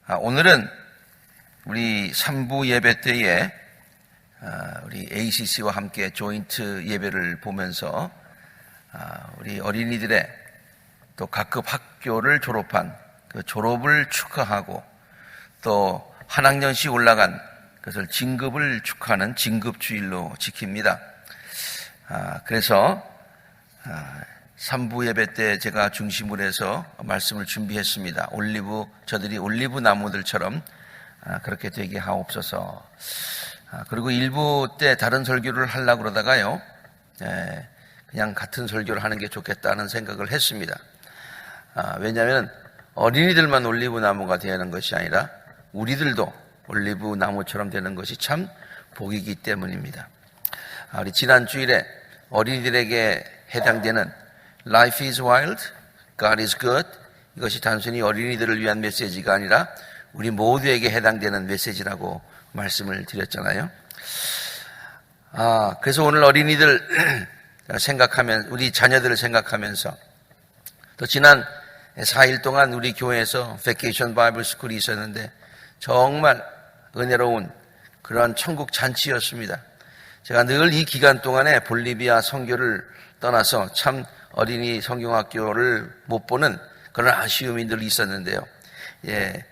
오늘은 우리 3부 예배 때에 우리 ACC와 함께 조인트 예배를 보면서 우리 어린이들의 또 각급 학교를 졸업한 그 졸업을 축하하고 또 한 학년씩 올라간 그것을 진급을 축하하는 진급주일로 지킵니다. 그래서 3부 예배 때 제가 중심으로 해서 말씀을 준비했습니다. 저들이 올리브 나무들처럼 그렇게 되게 하옵소서. 그리고 1부 때 다른 설교를 하려고 그러다가요, 그냥 같은 설교를 하는 게 좋겠다는 생각을 했습니다. 왜냐하면 어린이들만 올리브 나무가 되는 것이 아니라 우리들도 올리브 나무처럼 되는 것이 참 복이기 때문입니다. 우리 지난 주일에 어린이들에게 해당되는 Life is wild, God is good. 이것이 단순히 어린이들을 위한 메시지가 아니라 우리 모두에게 해당되는 메시지라고 말씀을 드렸잖아요. 그래서 오늘 어린이들 생각하면, 우리 자녀들을 생각하면서 또 지난 4일 동안 우리 교회에서 베케이션 바이블 스쿨이 있었는데 정말 은혜로운 그러한 천국 잔치였습니다. 제가 늘 이 기간 동안에 볼리비아 선교를 떠나서 참 어린이 성경학교를 못 보는 그런 아쉬움이 늘 있었는데요.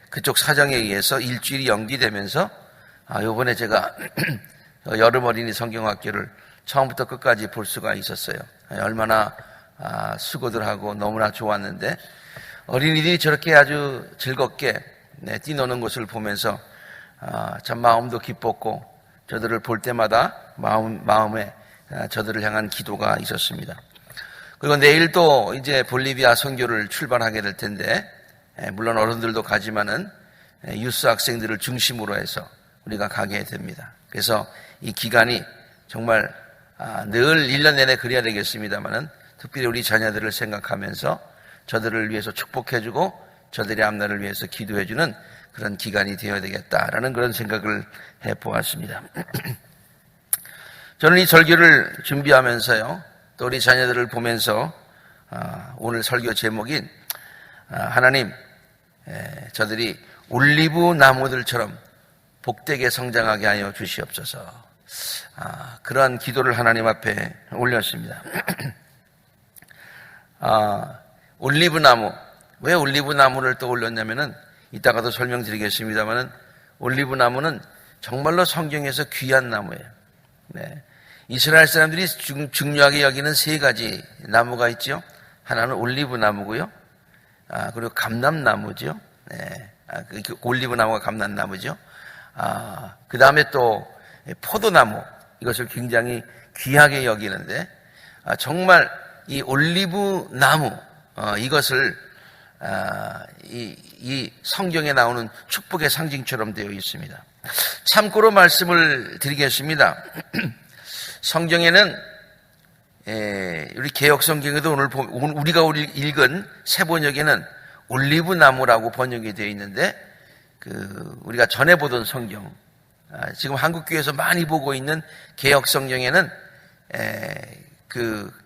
그쪽 사정에 의해서 일주일이 연기되면서 이번에 제가 여름 어린이 성경학교를 처음부터 끝까지 볼 수가 있었어요. 얼마나 수고들 하고 너무나 좋았는데 어린이들이 저렇게 아주 즐겁게 뛰노는 것을 보면서 참 마음도 기뻤고 저들을 볼 때마다 마음에 저들을 향한 기도가 있었습니다. 그리고 내일도 이제 볼리비아 선교를 출발하게 될 텐데, 물론 어른들도 가지만은 유스 학생들을 중심으로 해서 우리가 가게 됩니다. 그래서 이 기간이 정말 늘 1년 내내 그래야 되겠습니다만은 특별히 우리 자녀들을 생각하면서 저들을 위해서 축복해주고 저들의 앞날을 위해서 기도해주는 그런 기간이 되어야 되겠다라는 그런 생각을 해보았습니다. 저는 이 설교를 준비하면서요, 또 우리 자녀들을 보면서 오늘 설교 제목인 하나님, 저들이 올리브 나무들처럼 복되게 성장하게 하여 주시옵소서. 그러한 기도를 하나님 앞에 올렸습니다. 올리브 나무, 왜 올리브 나무를 또 올렸냐면은 이따가도 설명드리겠습니다만은 올리브 나무는 정말로 성경에서 귀한 나무예요. 이스라엘 사람들이 중요하게 여기는 세 가지 나무가 있죠. 하나는 올리브 나무고요. 그리고 감람나무죠. 올리브 나무가 감람나무죠. 그 다음에 또 포도나무, 이것을 굉장히 귀하게 여기는데, 정말 이 올리브 나무, 이것을 이 성경에 나오는 축복의 상징처럼 되어 있습니다. 참고로 말씀을 드리겠습니다. 성경에는 우리 개역 성경에도 오늘 우리가 읽은 새 번역에는 올리브 나무라고 번역이 되어 있는데, 우리가 전에 보던 성경, 지금 한국교회에서 많이 보고 있는 개역 성경에는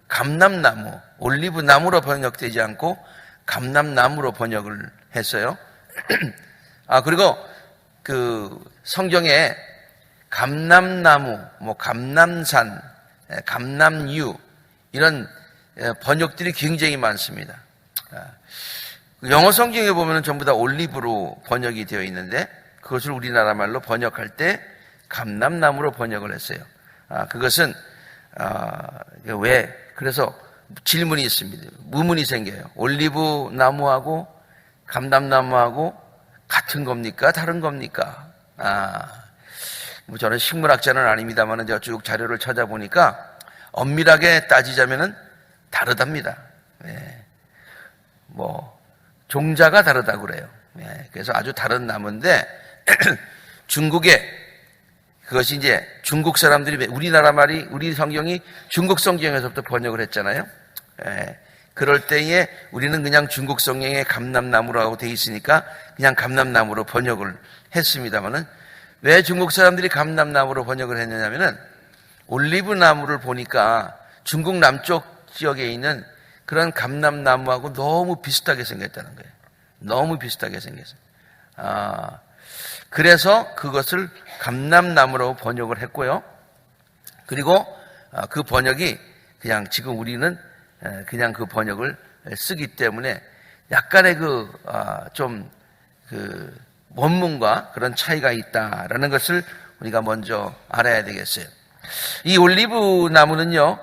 감람나무, 올리브 나무로 번역되지 않고 감람나무로 번역을 했어요. 그리고 성경에 감람나무, 감람산, 감람유, 이런 번역들이 굉장히 많습니다. 영어 성경에 보면 전부 다 올리브로 번역이 되어 있는데, 그것을 우리나라 말로 번역할 때 감람나무로 번역을 했어요. 그것은, 왜? 그래서 질문이 있습니다. 의문이 생겨요. 올리브 나무하고 감람나무하고 같은 겁니까? 다른 겁니까? 저는 식물학자는 아닙니다만 제가 쭉 자료를 찾아보니까 엄밀하게 따지자면은 다르답니다. 종자가 다르다고 그래요. 그래서 아주 다른 나무인데, 중국에, 그것이 이제 중국 사람들이, 우리나라 말이, 우리 성경이 중국 성경에서부터 번역을 했잖아요. 그럴 때에 우리는 그냥 중국 성경에 감람나무라고 되어 있으니까 그냥 감람나무로 번역을 했습니다만은, 왜 중국 사람들이 감람나무로 번역을 했느냐면은 올리브 나무를 보니까 중국 남쪽 지역에 있는 그런 감람나무하고 너무 비슷하게 생겼다는 거예요. 너무 비슷하게 생겼어요. 그래서 그것을 감람나무로 번역을 했고요. 그리고 그 번역이 그냥 지금 우리는 그냥 그 번역을 쓰기 때문에 약간의 좀 원문과 그런 차이가 있다라는 것을 우리가 먼저 알아야 되겠어요. 이 올리브 나무는요,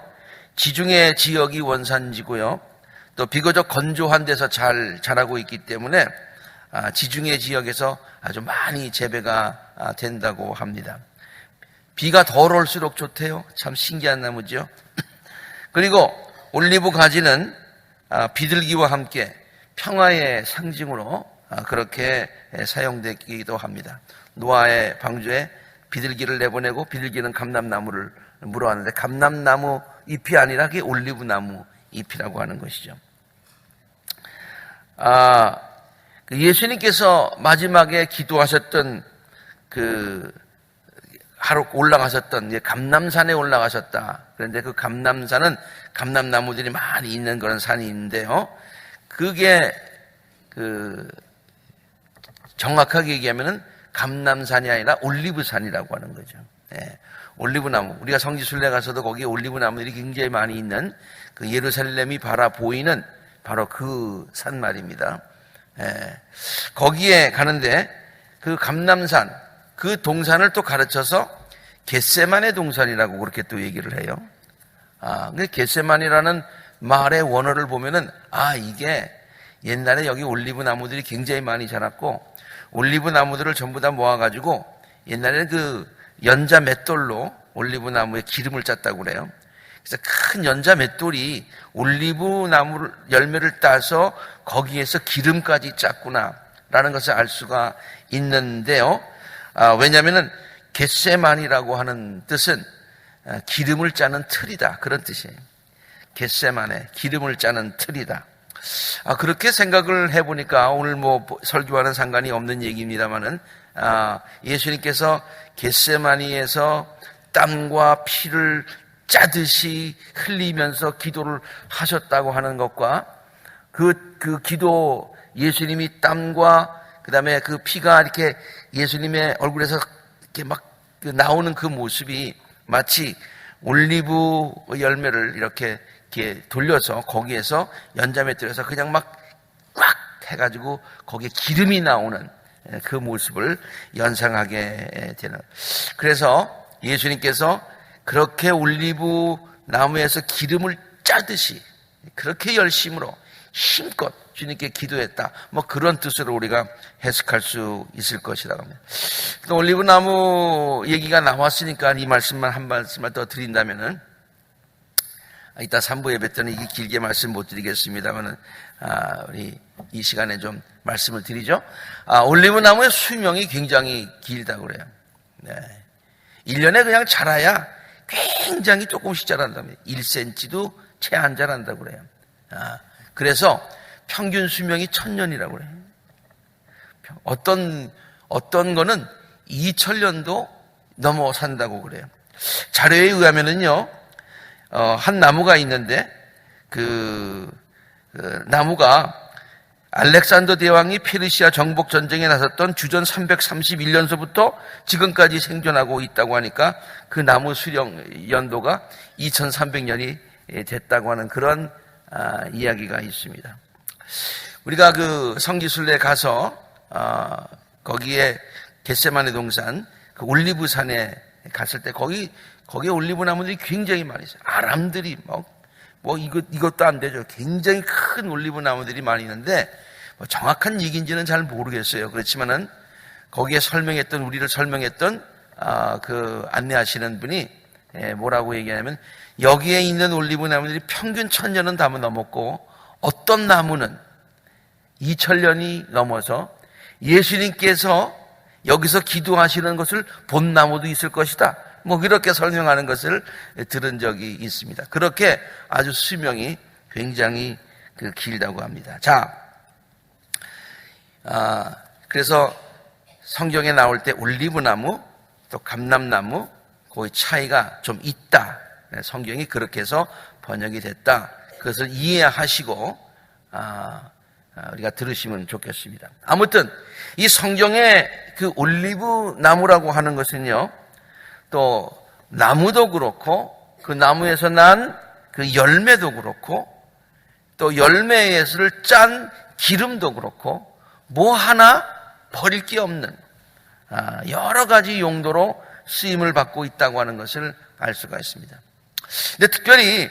지중해 지역이 원산지고요, 또 비교적 건조한 데서 잘 자라고 있기 때문에 지중해 지역에서 아주 많이 재배가 된다고 합니다. 비가 덜 올수록 좋대요. 참 신기한 나무죠. 그리고 올리브 가지는 비둘기와 함께 평화의 상징으로 그렇게 사용되기도 합니다. 노아의 방주에 비둘기를 내보내고 비둘기는 감람나무를 물어왔는데 감람나무 잎이 아니라 그게 올리브나무 잎이라고 하는 것이죠. 예수님께서 마지막에 기도하셨던 하루 올라가셨던 감람산에 올라가셨다. 그런데 그 감람산은 감람나무들이 많이 있는 그런 산이 있는데요. 그게 정확하게 얘기하면은 감람산이 아니라 올리브산이라고 하는 거죠. 예, 올리브나무. 우리가 성지순례 가서도 거기에 올리브나무들이 굉장히 많이 있는 그 예루살렘이 바라 보이는 바로 그 산 말입니다. 예, 거기에 가는데 그 감람산, 그 동산을 또 가르쳐서 겟세마네 동산이라고 그렇게 또 얘기를 해요. 근데 겟세만이라는 말의 원어를 보면은 이게 옛날에 여기 올리브 나무들이 굉장히 많이 자랐고 올리브 나무들을 전부 다 모아가지고 옛날에는 그 연자 맷돌로 올리브 나무에 기름을 짰다고 그래요. 그래서 큰 연자 맷돌이 올리브 나무 열매를 따서 거기에서 기름까지 짰구나라는 것을 알 수가 있는데요. 왜냐하면은 겟세만이라고 하는 뜻은 기름을 짜는 틀이다, 그런 뜻이에요. 겟세만에 기름을 짜는 틀이다. 그렇게 생각을 해보니까 오늘 설교와는 상관이 없는 얘기입니다만은 예수님께서 겟세마니에서 땀과 피를 짜듯이 흘리면서 기도를 하셨다고 하는 것과 그 기도, 예수님이 땀과 그 다음에 그 피가 이렇게 예수님의 얼굴에서 이렇게 막 나오는 그 모습이 마치 올리브 열매를 이렇게 돌려서 거기에서 연자맷돌에서 그냥 막 해가지고 거기에 기름이 나오는 그 모습을 연상하게 되는. 그래서 예수님께서 그렇게 올리브 나무에서 기름을 짜듯이 그렇게 열심으로 힘껏 주님께 기도했다. 그런 뜻으로 우리가 해석할 수 있을 것이라고 합니다. 또 올리브 나무 얘기가 나왔으니까 이 말씀만 한 말씀만 더 드린다면은, 이따 3부 예배 때는 이게 길게 말씀 못 드리겠습니다만은, 우리 이 시간에 좀 말씀을 드리죠. 올리브 나무의 수명이 굉장히 길다고 그래요. 네. 1년에 그냥 자라야 굉장히 조금씩 자란답니다. 1cm도 채 안 자란다고 그래요. 그래서 평균 수명이 1000년이라고 그래요. 어떤 거는 2000년도 넘어 산다고 그래요. 자료에 의하면은요, 한 나무가 있는데, 그 나무가 알렉산더 대왕이 페르시아 정복 전쟁에 나섰던 주전 331년서부터 지금까지 생존하고 있다고 하니까 그 나무 수령 연도가 2300년이 됐다고 하는 그런 이야기가 있습니다. 우리가 그 성지순례 가서 거기에 겟세마네 동산 그 올리브산에 갔을 때 거기에 올리브 나무들이 굉장히 많이 있어요. 아람들이 이것도 안 되죠. 굉장히 큰 올리브 나무들이 많이 있는데 정확한 얘기인지는 잘 모르겠어요. 그렇지만은 거기에 우리를 설명했던 그 안내하시는 분이 뭐라고 얘기하냐면, 여기에 있는 올리브 나무들이 평균 1000년은 다 넘었고 어떤 나무는 2000년이 넘어서 예수님께서 여기서 기도하시는 것을 본 나무도 있을 것이다. 그렇게 설명하는 것을 들은 적이 있습니다. 그렇게 아주 수명이 굉장히 길다고 합니다. 자, 그래서 성경에 나올 때 올리브나무 또 감람나무 그 차이가 좀 있다. 성경이 그렇게 해서 번역이 됐다. 그것을 이해하시고 우리가 들으시면 좋겠습니다. 아무튼 이 성경의 그 올리브 나무라고 하는 것은요, 또 나무도 그렇고 그 나무에서 난 그 열매도 그렇고 또 열매에서를 짠 기름도 그렇고 뭐 하나 버릴 게 없는 여러 가지 용도로 쓰임을 받고 있다고 하는 것을 알 수가 있습니다. 근데 특별히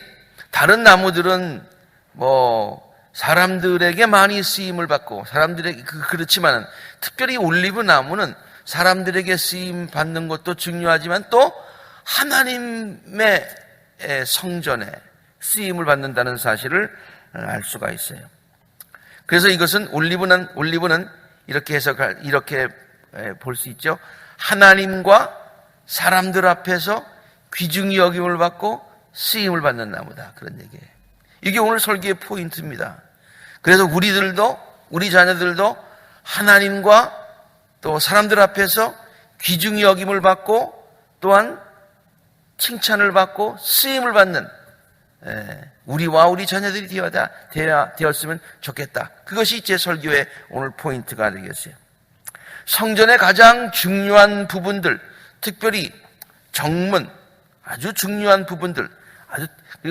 다른 나무들은 뭐 사람들에게 많이 쓰임을 받고 사람들에게 그렇지만 특별히 올리브 나무는 사람들에게 쓰임 받는 것도 중요하지만 또 하나님의 성전에 쓰임을 받는다는 사실을 알 수가 있어요. 그래서 이것은 올리브는 이렇게 이렇게 볼 수 있죠. 하나님과 사람들 앞에서 귀중히 여김을 받고 쓰임을 받는 나무다, 그런 얘기예요. 이게 오늘 설교의 포인트입니다. 그래서 우리 자녀들도 하나님과 또 사람들 앞에서 귀중히 여김을 받고 또한 칭찬을 받고 쓰임을 받는 우리와 우리 자녀들이 되었으면 좋겠다. 그것이 제 설교의 오늘 포인트가 되겠어요. 성전의 가장 중요한 부분들, 특별히 정문, 아주 중요한 부분들,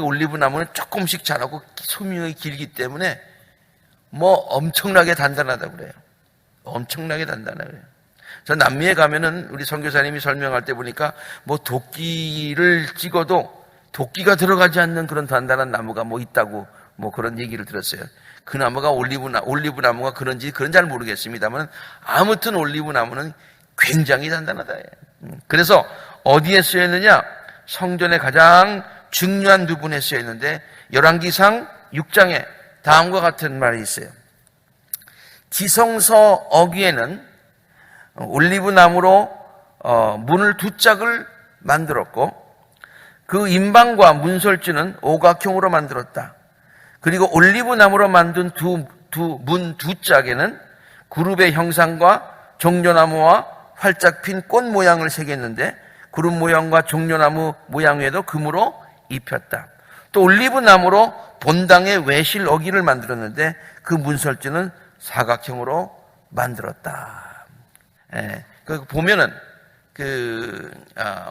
올리브 나무는 조금씩 자라고 소명이 길기 때문에 뭐 엄청나게 단단하다고 그래요. 엄청나게 단단하다고 그래요. 저 남미에 가면은 우리 선교사님이 설명할 때 보니까 뭐 도끼를 찍어도 도끼가 들어가지 않는 그런 단단한 나무가 뭐 있다고 뭐 그런 얘기를 들었어요. 그 나무가 올리브 나무가 그런 잘 모르겠습니다만 아무튼 올리브 나무는 굉장히 단단하다. 그래서 어디에 쓰였느냐? 성전의 가장 중요한 부분에 쓰였는데 열왕기상 6장에 다음과 같은 말이 있어요. 지성서 어귀에는 올리브 나무로 문을 2짝을 만들었고 그 임방과 문설주는 오각형으로 만들었다. 그리고 올리브 나무로 만든 문 2짝에는 그룹의 형상과 종려나무와 활짝 핀 꽃 모양을 새겼는데 그룹 모양과 종려나무 모양 외에도 금으로 입혔다. 또 올리브 나무로 본당의 외실 어기를 만들었는데 그 문설주는 사각형으로 만들었다. 보면은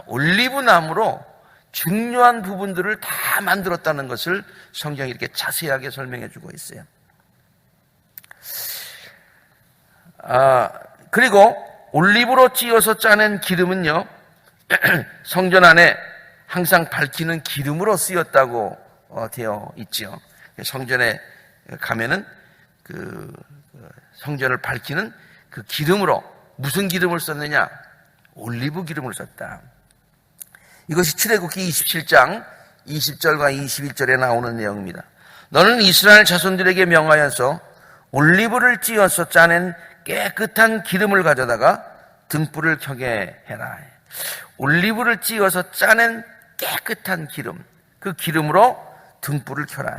올리브 나무로 중요한 부분들을 다 만들었다는 것을 성경이 이렇게 자세하게 설명해 주고 있어요. 그리고 올리브로 찧어서 짜낸 기름은요, 성전 안에 항상 밝히는 기름으로 쓰였다고 되어 있죠. 성전에 가면은 성전을 밝히는 그 기름으로, 무슨 기름을 썼느냐? 올리브 기름을 썼다. 이것이 출애굽기 27장 20절과 21절에 나오는 내용입니다. 너는 이스라엘 자손들에게 명하여서 올리브를 찧어서 짜낸 깨끗한 기름을 가져다가 등불을 켜게 해라. 올리브를 찧어서 짜낸 깨끗한 기름, 그 기름으로 등불을 켜라.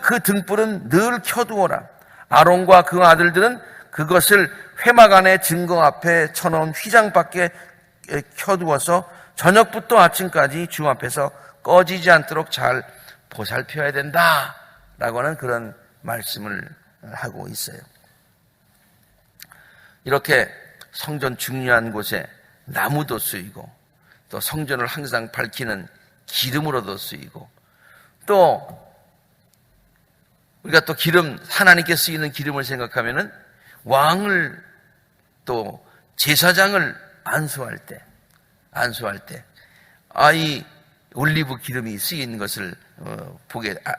그 등불은 늘 켜두어라. 아론과 그 아들들은 그것을 회막 안에 증거 앞에 쳐놓은 휘장 밖에 켜두어서 저녁부터 아침까지 주 앞에서 꺼지지 않도록 잘 보살펴야 된다 라고 하는 그런 말씀을 하고 있어요. 이렇게 성전 중요한 곳에 나무도 쓰이고 또 성전을 항상 밝히는 기름으로도 쓰이고 또 우리가 또 기름, 하나님께 쓰이는 기름을 생각하면은 왕을 또 제사장을 안수할 때 이 올리브 기름이 쓰이는 것을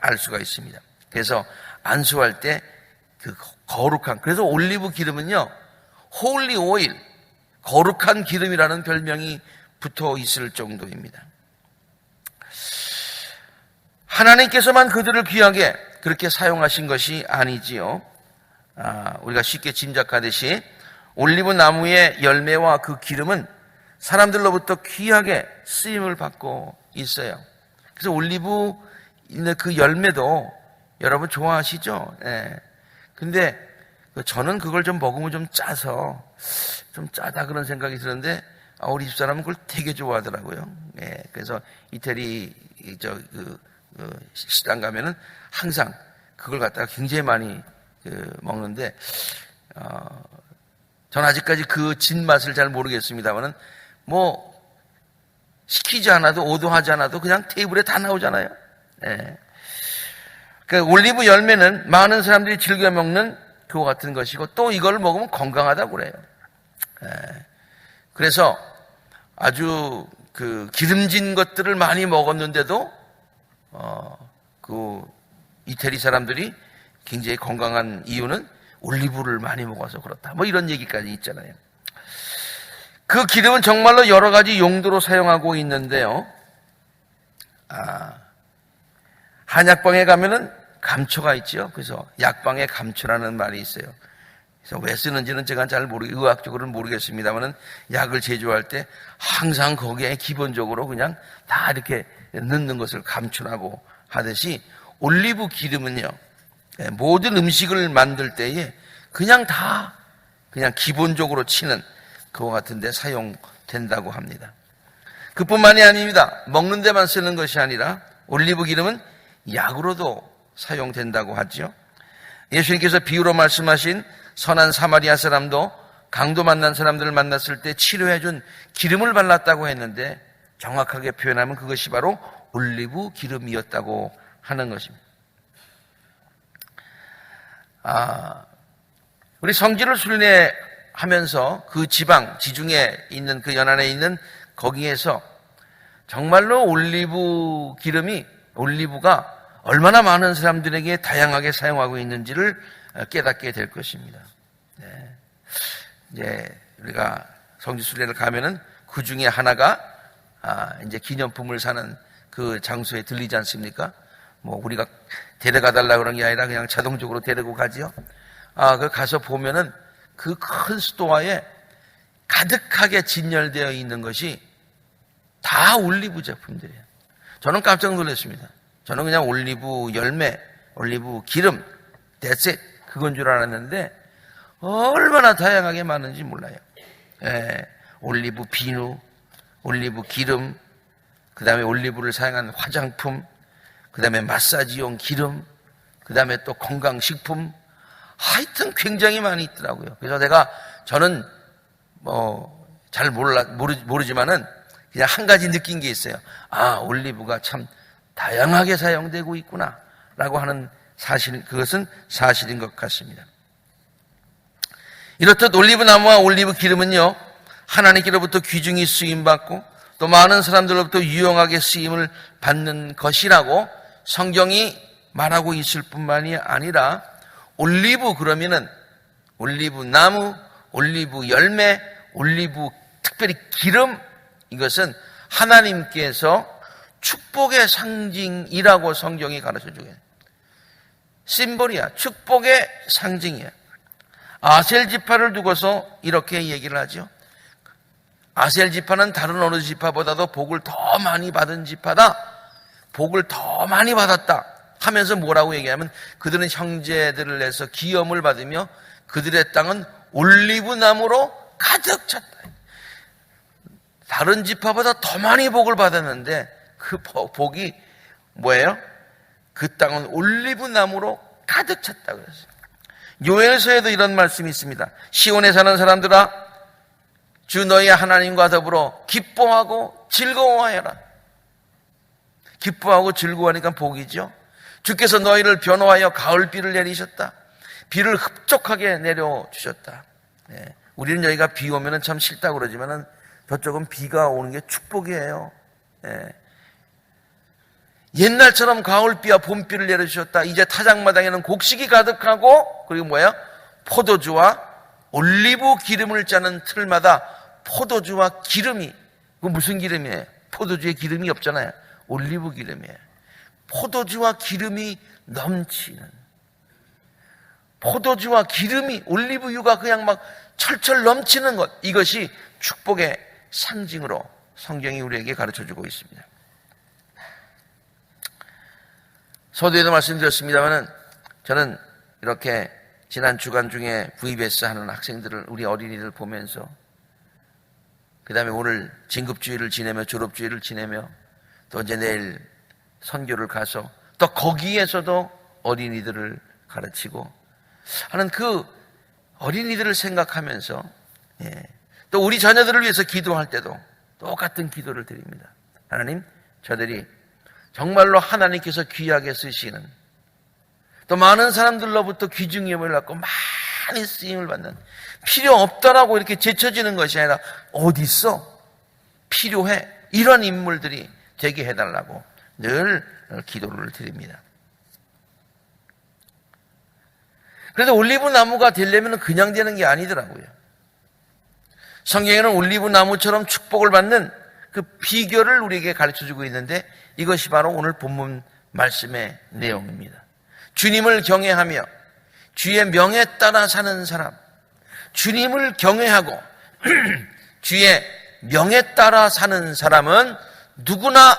알 수가 있습니다. 그래서 안수할 때 그 거룩한, 그래서 올리브 기름은요, 홀리 오일, 거룩한 기름이라는 별명이 붙어 있을 정도입니다. 하나님께서만 그들을 귀하게 그렇게 사용하신 것이 아니지요. 우리가 쉽게 짐작하듯이 올리브 나무의 열매와 그 기름은 사람들로부터 귀하게 쓰임을 받고 있어요. 그래서 올리브 그 열매도 여러분 좋아하시죠? 예. 근데 저는 그걸 좀 먹으면 좀 짜서 좀 짜다 그런 생각이 드는데 우리 집사람은 그걸 되게 좋아하더라고요. 예. 그래서 이태리 시장 가면은 항상 그걸 갖다가 굉장히 많이 먹는데, 전 아직까지 그 진맛을 잘 모르겠습니다만은, 뭐, 시키지 않아도, 오도하지 않아도 그냥 테이블에 다 나오잖아요. 예. 그러니까 올리브 열매는 많은 사람들이 즐겨 먹는 그와 같은 것이고, 또 이걸 먹으면 건강하다고 그래요. 예. 그래서 아주 그 기름진 것들을 많이 먹었는데도, 그 이태리 사람들이 굉장히 건강한 이유는 올리브를 많이 먹어서 그렇다. 뭐 이런 얘기까지 있잖아요. 그 기름은 정말로 여러 가지 용도로 사용하고 있는데요. 한약방에 가면은 감초가 있죠. 그래서 약방에 감초라는 말이 있어요. 그래서 왜 쓰는지는 제가 잘 의학적으로는 모르겠습니다만은 약을 제조할 때 항상 거기에 기본적으로 그냥 다 이렇게 넣는 것을 감초라고 하듯이 올리브 기름은요, 모든 음식을 만들 때에 그냥 다 그냥 기본적으로 치는 그와 같은데 사용된다고 합니다. 그뿐만이 아닙니다. 먹는 데만 쓰는 것이 아니라 올리브 기름은 약으로도 사용된다고 하죠. 예수님께서 비유로 말씀하신 선한 사마리아 사람도 강도 만난 사람들을 만났을 때 치료해준 기름을 발랐다고 했는데, 정확하게 표현하면 그것이 바로 올리브 기름이었다고 하는 것입니다. 우리 성지를 순례하면서 그 지중에 있는 그 연안에 있는 거기에서 정말로 올리브가 얼마나 많은 사람들에게 다양하게 사용하고 있는지를 깨닫게 될 것입니다. 네. 이제 우리가 성지 순례를 가면은 그 중에 하나가 이제 기념품을 사는 그 장소에 들리지 않습니까? 뭐 우리가 데려가 달라고 그런 게 아니라 그냥 자동적으로 데리고 가지요. 그 가서 보면은 그 큰 스토어에 가득하게 진열되어 있는 것이 다 올리브 제품들이에요. 저는 깜짝 놀랐습니다. 저는 그냥 올리브 열매, 올리브 기름, that's it. 그건 줄 알았는데 얼마나 다양하게 많은지 몰라요. 올리브 비누, 올리브 기름, 그 다음에 올리브를 사용한 화장품, 그 다음에 마사지용 기름, 그 다음에 또 건강식품, 하여튼 굉장히 많이 있더라고요. 그래서 저는 잘 모르지만은 그냥 한 가지 느낀 게 있어요. 올리브가 참 다양하게 사용되고 있구나 라고 하는 그것은 사실인 것 같습니다. 이렇듯 올리브 나무와 올리브 기름은요, 하나님께로부터 귀중히 쓰임받고 또 많은 사람들로부터 유용하게 쓰임을 받는 것이라고 성경이 말하고 있을 뿐만이 아니라, 올리브 그러면은 올리브 나무, 올리브 열매, 올리브 특별히 기름, 이것은 하나님께서 축복의 상징이라고 성경이 가르쳐주고 있어요. 심볼이야. 축복의 상징이야. 아셀 지파를 두고서 이렇게 얘기를 하죠. 아셀 지파는 다른 어느 지파보다도 복을 더 많이 받은 지파다. 복을 더 많이 받았다 하면서 뭐라고 얘기하면, 그들은 형제들을 내서 기염을 받으며 그들의 땅은 올리브 나무로 가득 찼다. 다른 지파보다 더 많이 복을 받았는데 그 복이 뭐예요? 그 땅은 올리브 나무로 가득 찼다 그랬어요. 요엘서에도 이런 말씀이 있습니다. 시온에 사는 사람들아, 주 너희 하나님과 더불어 기뻐하고 즐거워하여라. 기뻐하고 즐거워하니까 복이죠. 주께서 너희를 변호하여 가을비를 내리셨다. 비를 흡족하게 내려주셨다. 우리는 여기가 비 오면 참 싫다고 그러지만은 저쪽은 비가 오는 게 축복이에요. 옛날처럼 가을비와 봄비를 내려주셨다. 이제 타작마당에는 곡식이 가득하고, 그리고 포도주와 올리브 기름을 짜는 틀마다 포도주와 기름이, 그 무슨 기름이에요? 포도주에 기름이 없잖아요. 올리브 기름이에요. 포도주와 기름이 넘치는, 포도주와 기름이, 올리브유가 그냥 막 철철 넘치는 것, 이것이 축복의 상징으로 성경이 우리에게 가르쳐주고 있습니다. 서두에도 말씀드렸습니다만은, 저는 이렇게 지난 주간 중에 VBS 하는 학생들을, 우리 어린이들 보면서, 그 다음에 오늘 진급주일을 지내며 졸업주일을 지내며 또 이제 내일 선교를 가서 또 거기에서도 어린이들을 가르치고 하는 그 어린이들을 생각하면서 또 우리 자녀들을 위해서 기도할 때도 똑같은 기도를 드립니다. 하나님, 저들이 정말로 하나님께서 귀하게 쓰시는 또 많은 사람들로부터 귀중함을 받고 많이 쓰임을 받는 필요 없다라고 이렇게 제쳐지는 것이 아니라 어디 있어? 필요해. 이런 인물들이 되게 해달라고 늘 기도를 드립니다. 그래서 올리브 나무가 되려면 그냥 되는 게 아니더라고요. 성경에는 올리브 나무처럼 축복을 받는 그 비결을 우리에게 가르쳐주고 있는데 이것이 바로 오늘 본문 말씀의 내용입니다. 주님을 경외하며 주의 명에 따라 사는 사람, 주님을 경외하고 주의 명에 따라 사는 사람은 누구나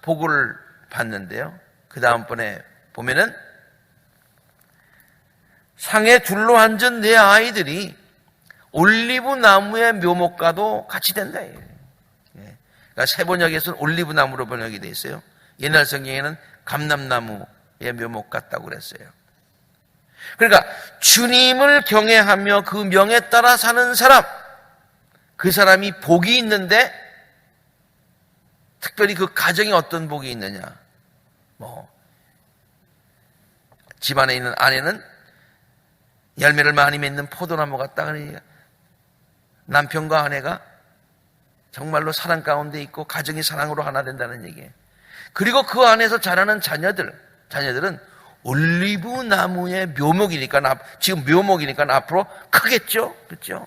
복을 받는데요. 그 다음번에 보면은 상에 둘러앉은 내 아이들이 올리브 나무의 묘목과도 같이 된다. 그러니까 새 번역에서는 올리브 나무로 번역이 되어 있어요. 옛날 성경에는 감람나무의 묘목 같다고 그랬어요. 그러니까 주님을 경외하며 그 명에 따라 사는 사람, 그 사람이 복이 있는데 특별히 그 가정에 어떤 복이 있느냐. 집안에 있는 아내는 열매를 많이 맺는 포도나무 같다. 그러니까 남편과 아내가 정말로 사랑 가운데 있고 가정이 사랑으로 하나 된다는 얘기예요. 그리고 그 안에서 자라는 자녀들은 올리브 나무의 묘목이니까, 지금 묘목이니까 앞으로 크겠죠? 그렇죠?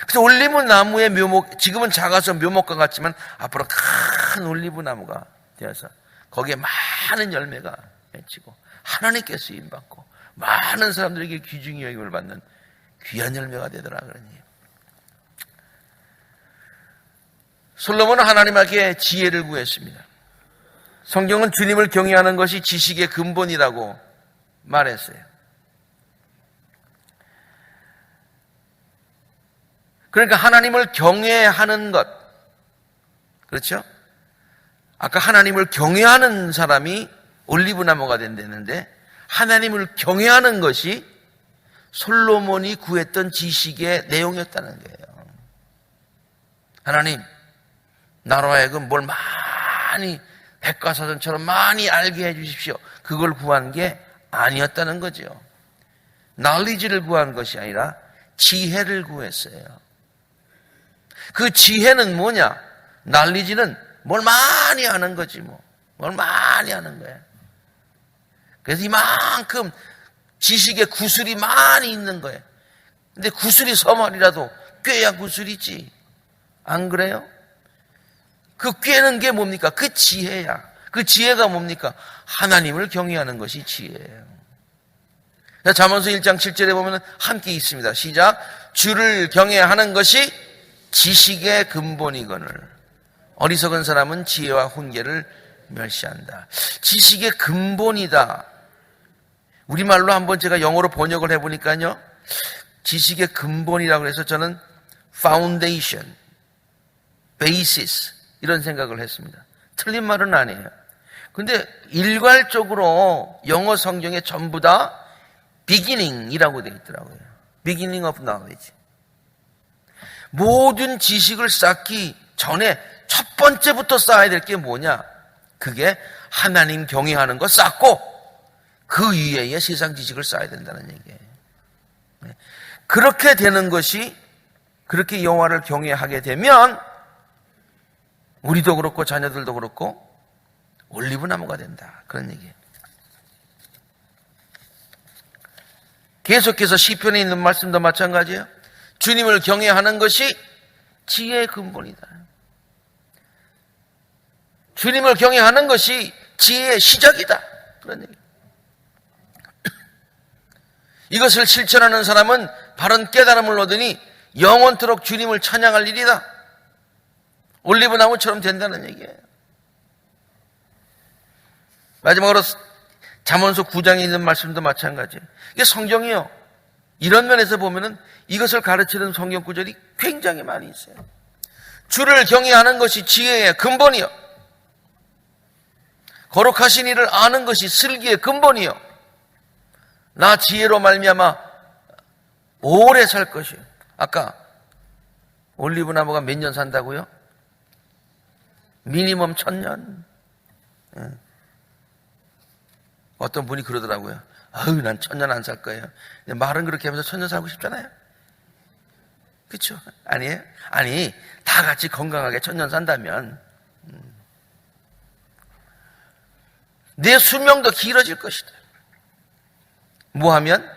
그래서 올리브 나무의 묘목, 지금은 작아서 묘목과 같지만 앞으로 큰 올리브 나무가 되어서 거기에 많은 열매가 맺히고 하나님께 쓰임받고 많은 사람들에게 귀중히 여김을 받는 귀한 열매가 되더라 그러니. 솔로몬은 하나님에게 지혜를 구했습니다. 성경은 주님을 경외하는 것이 지식의 근본이라고 말했어요. 그러니까 하나님을 경외하는 것, 그렇죠? 아까 하나님을 경외하는 사람이 올리브 나무가 된다는데 하나님을 경외하는 것이 솔로몬이 구했던 지식의 내용이었다는 거예요. 하나님, 나로 하여금 뭘 많이 백과사전처럼 많이 알게 해주십시오. 그걸 구한 게 아니었다는 거죠. knowledge를 구한 것이 아니라 지혜를 구했어요. 그 지혜는 뭐냐? knowledge는 뭘 많이 아는 거지 뭐. 뭘 많이 아는 거예요. 그래서 이만큼 지식의 구슬이 많이 있는 거예요. 근데 구슬이 서말이라도 꿰야 구슬이지. 안 그래요? 그 꿰는 게 뭡니까? 그 지혜야. 그 지혜가 뭡니까? 하나님을 경외하는 것이 지혜예요. 잠언서 1장 7절에 보면 함께 있습니다. 시작. 주를 경외하는 것이 지식의 근본이거늘 어리석은 사람은 지혜와 훈계를 멸시한다. 지식의 근본이다. 우리말로 한번 제가 영어로 번역을 해보니까요, 지식의 근본이라고 해서 저는 foundation, basis 이런 생각을 했습니다. 틀린 말은 아니에요. 근데 일괄적으로 영어 성경에 전부 다 beginning이라고 되어 있더라고요. beginning of knowledge. 모든 지식을 쌓기 전에 첫 번째부터 쌓아야 될 게 뭐냐? 그게 하나님 경외하는 거 쌓고 그 위에 세상 지식을 쌓아야 된다는 얘기예요. 그렇게 되는 것이, 그렇게 여호와를 경외하게 되면 우리도 그렇고 자녀들도 그렇고 올리브 나무가 된다. 그런 얘기예요. 계속해서 시편에 있는 말씀도 마찬가지예요. 주님을 경외하는 것이 지혜의 근본이다. 주님을 경외하는 것이 지혜의 시작이다. 그런 얘기. 이것을 실천하는 사람은 바른 깨달음을 얻으니 영원토록 주님을 찬양할 일이다. 올리브 나무처럼 된다는 얘기예요. 마지막으로 잠언서 9장에 있는 말씀도 마찬가지예요. 이게 성경이요. 이런 면에서 보면은 이것을 가르치는 성경 구절이 굉장히 많이 있어요. 주를 경외하는 것이 지혜의 근본이요. 거룩하신 이를 아는 것이 슬기의 근본이요 나 지혜로 말미암아 오래 살 것이요. 아까 올리브나무가 몇 년 산다고요? 미니멈 1000년. 어떤 분이 그러더라고요. 아유, 난 1000년 안 살 거예요. 말은 그렇게 하면서 1000년 살고 싶잖아요. 그렇죠? 아니에요? 아니, 다 같이 건강하게 1000년 산다면 내 수명도 길어질 것이다. 뭐 하면?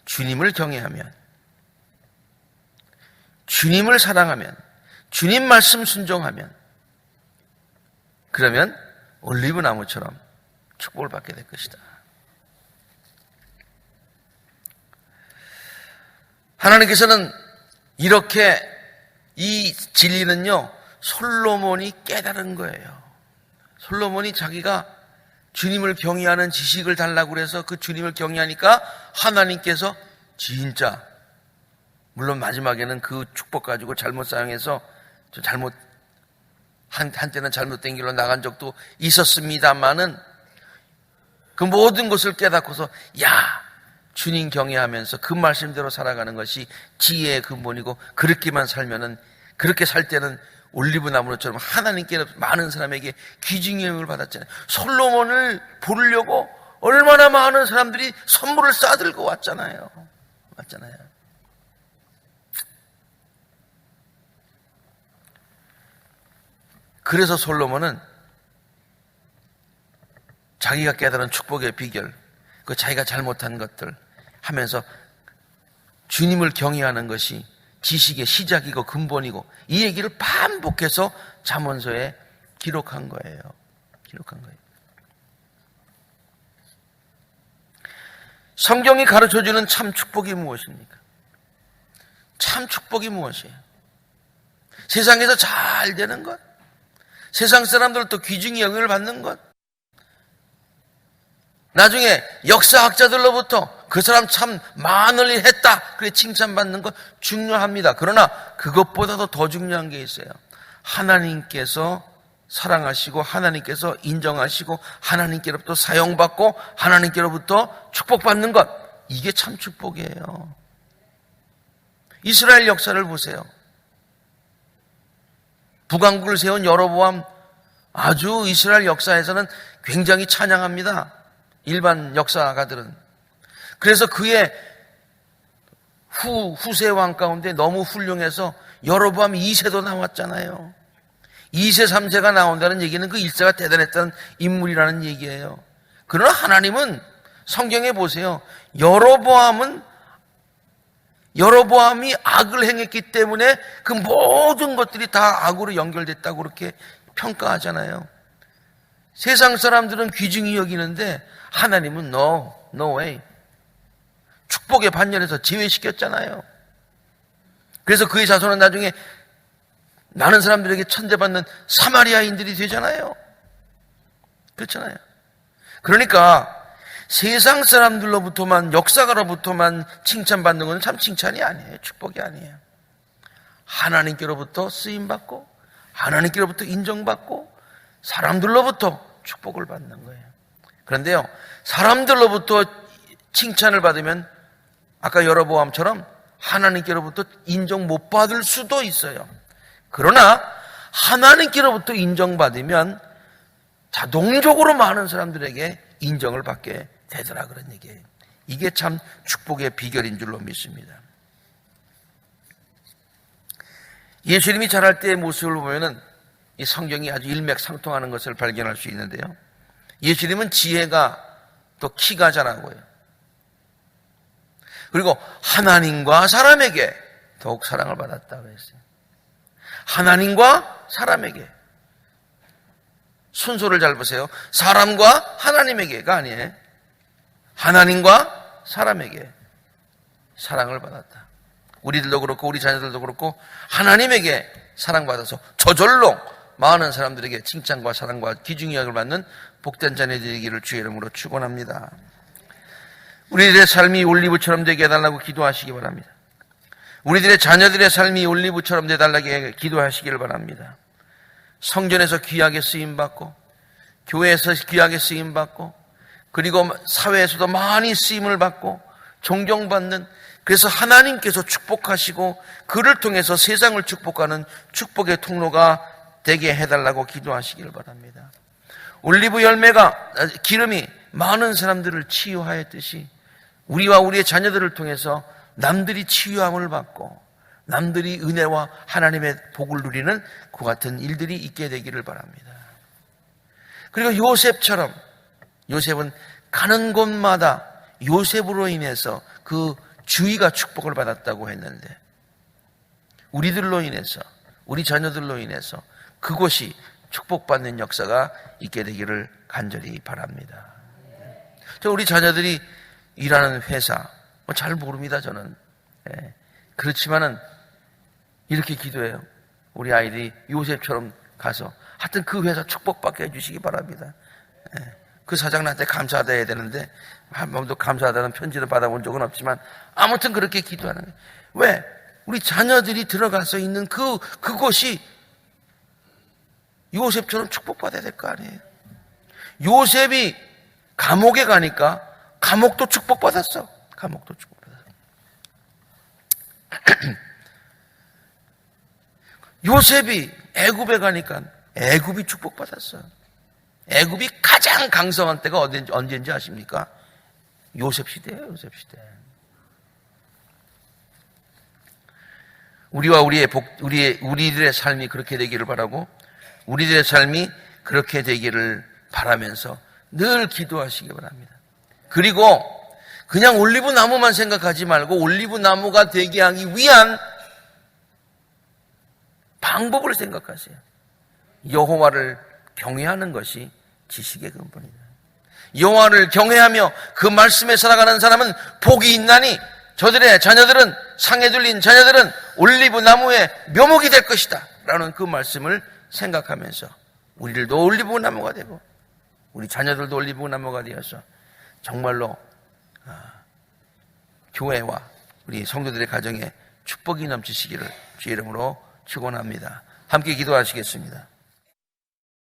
주님을 경외하면, 주님을 사랑하면, 주님 말씀 순종하면, 그러면 올리브 나무처럼 축복을 받게 될 것이다. 하나님께서는 이렇게 이 진리는요, 솔로몬이 깨달은 거예요. 솔로몬이 자기가 주님을 경외하는 지식을 달라고 그래서 그 주님을 경외하니까 하나님께서 진짜, 물론 마지막에는 그 축복 가지고 잘못 사용해서 좀 한때는 잘못된 길로 나간 적도 있었습니다만은 그 모든 것을 깨닫고서 주님 경외하면서 그 말씀대로 살아가는 것이 지혜의 근본이고 그렇게만 살면은, 그렇게 살 때는 올리브 나무처럼 하나님께 많은 사람에게 귀중의 영을 받았잖아요. 솔로몬을 부르려고 얼마나 많은 사람들이 선물을 싸들고 왔잖아요. 맞잖아요. 그래서 솔로몬은 자기가 깨달은 축복의 비결, 그 자기가 잘못한 것들 하면서 주님을 경외하는 것이 지식의 시작이고 근본이고 이 얘기를 반복해서 잠언서에 기록한 거예요. 성경이 가르쳐주는 참 축복이 무엇입니까? 참 축복이 무엇이에요? 세상에서 잘 되는 것, 세상 사람들도 귀중히 영향을 받는 것, 나중에 역사학자들로부터 그 사람 참 많은 일 했다 그래 칭찬받는 것 중요합니다. 그러나 그것보다도 더 중요한 게 있어요. 하나님께서 사랑하시고 하나님께서 인정하시고 하나님께로부터 사용받고 하나님께로부터 축복받는 것, 이게 참 축복이에요. 이스라엘 역사를 보세요. 북왕국을 세운 여로보암, 아주 이스라엘 역사에서는 굉장히 찬양합니다. 일반 역사가들은. 그래서 그의 후세 왕 가운데 너무 훌륭해서 여로보암 2세도 나왔잖아요. 2세, 3세가 나온다는 얘기는 그 1세가 대단했던 인물이라는 얘기예요. 그러나 하나님은 성경에 보세요. 여로보암이 악을 행했기 때문에 그 모든 것들이 다 악으로 연결됐다고 그렇게 평가하잖아요. 세상 사람들은 귀중히 여기는데 하나님은 no way. 축복의 반열에서 제외시켰잖아요. 그래서 그의 자손은 나중에 많은 사람들에게 천대받는 사마리아인들이 되잖아요. 그렇잖아요. 그러니까 세상 사람들로부터만, 역사가로부터만 칭찬받는 건 참 칭찬이 아니에요. 축복이 아니에요. 하나님께로부터 쓰임받고 하나님께로부터 인정받고 사람들로부터 축복을 받는 거예요. 그런데요, 사람들로부터 칭찬을 받으면 아까 여로보암처럼 하나님께로부터 인정 못 받을 수도 있어요. 그러나 하나님께로부터 인정받으면 자동적으로 많은 사람들에게 인정을 받게 되더라, 그런 얘기예요. 이게 참 축복의 비결인 줄로 믿습니다. 예수님이 자랄 때의 모습을 보면은 이 성경이 아주 일맥상통하는 것을 발견할 수 있는데요. 예수님은 지혜가 또 키가 자라고요. 그리고 하나님과 사람에게 더욱 사랑을 받았다고 했어요. 하나님과 사람에게. 순서를 잘 보세요. 사람과 하나님에게가 아니에요. 하나님과 사람에게 사랑을 받았다. 우리들도 그렇고 우리 자녀들도 그렇고 하나님에게 사랑받아서 저절로 많은 사람들에게 칭찬과 사랑과 귀중히 여김을 받는 복된 자녀들이기를 주의 이름으로 축원합니다. 우리들의 삶이 올리브처럼 되게 해달라고 기도하시기 바랍니다. 우리들의 자녀들의 삶이 올리브처럼 되달라고 기도하시기를 바랍니다. 성전에서 귀하게 쓰임받고 교회에서 귀하게 쓰임받고, 그리고 사회에서도 많이 쓰임을 받고 존경받는, 그래서 하나님께서 축복하시고 그를 통해서 세상을 축복하는 축복의 통로가 되게 해달라고 기도하시기를 바랍니다. 올리브 열매가, 기름이 많은 사람들을 치유하였듯이 우리와 우리의 자녀들을 통해서 남들이 치유함을 받고 남들이 은혜와 하나님의 복을 누리는 그 같은 일들이 있게 되기를 바랍니다. 그리고 요셉처럼, 요셉은 가는 곳마다 요셉으로 인해서 그 주위가 축복을 받았다고 했는데, 우리들로 인해서, 우리 자녀들로 인해서 그곳이 축복받는 역사가 있게 되기를 간절히 바랍니다. 우리 자녀들이 일하는 회사, 잘 모릅니다, 저는. 그렇지만은 이렇게 기도해요. 우리 아이들이 요셉처럼 가서 하여튼 그 회사 축복받게 해주시기 바랍니다. 그 사장한테 감사해야 되는데 한 번도 감사하다는 편지를 받아본 적은 없지만 아무튼 그렇게 기도하는 거예요. 왜? 우리 자녀들이 들어가서 있는 그곳이 요셉처럼 축복받아야 될 거 아니에요. 요셉이 감옥에 가니까 감옥도 축복받았어. 감옥도 축복받았어. 요셉이 애굽에 가니까 애굽이 축복받았어. 애굽이 가장 강성한 때가 언제인지 아십니까? 요셉 시대예요. 요셉 시대. 우리와 우리들의 삶이 그렇게 되기를 바라고, 우리들의 삶이 그렇게 되기를 바라면서 늘 기도하시기 바랍니다. 그리고 그냥 올리브 나무만 생각하지 말고 올리브 나무가 되게 하기 위한 방법을 생각하세요. 여호와를 경외하는 것이 지식의 근본이다. 여호와를 경외하며 그 말씀에 살아가는 사람은 복이 있나니 저들의 자녀들은, 상에 들린 자녀들은 올리브 나무의 묘목이 될 것이다 라는 그 말씀을 생각하면서 우리들도 올리브 나무가 되고 우리 자녀들도 올리브 나무가 되어서 정말로 교회와 우리 성도들의 가정에 축복이 넘치시기를 주의 이름으로 축원합니다. 함께 기도하시겠습니다.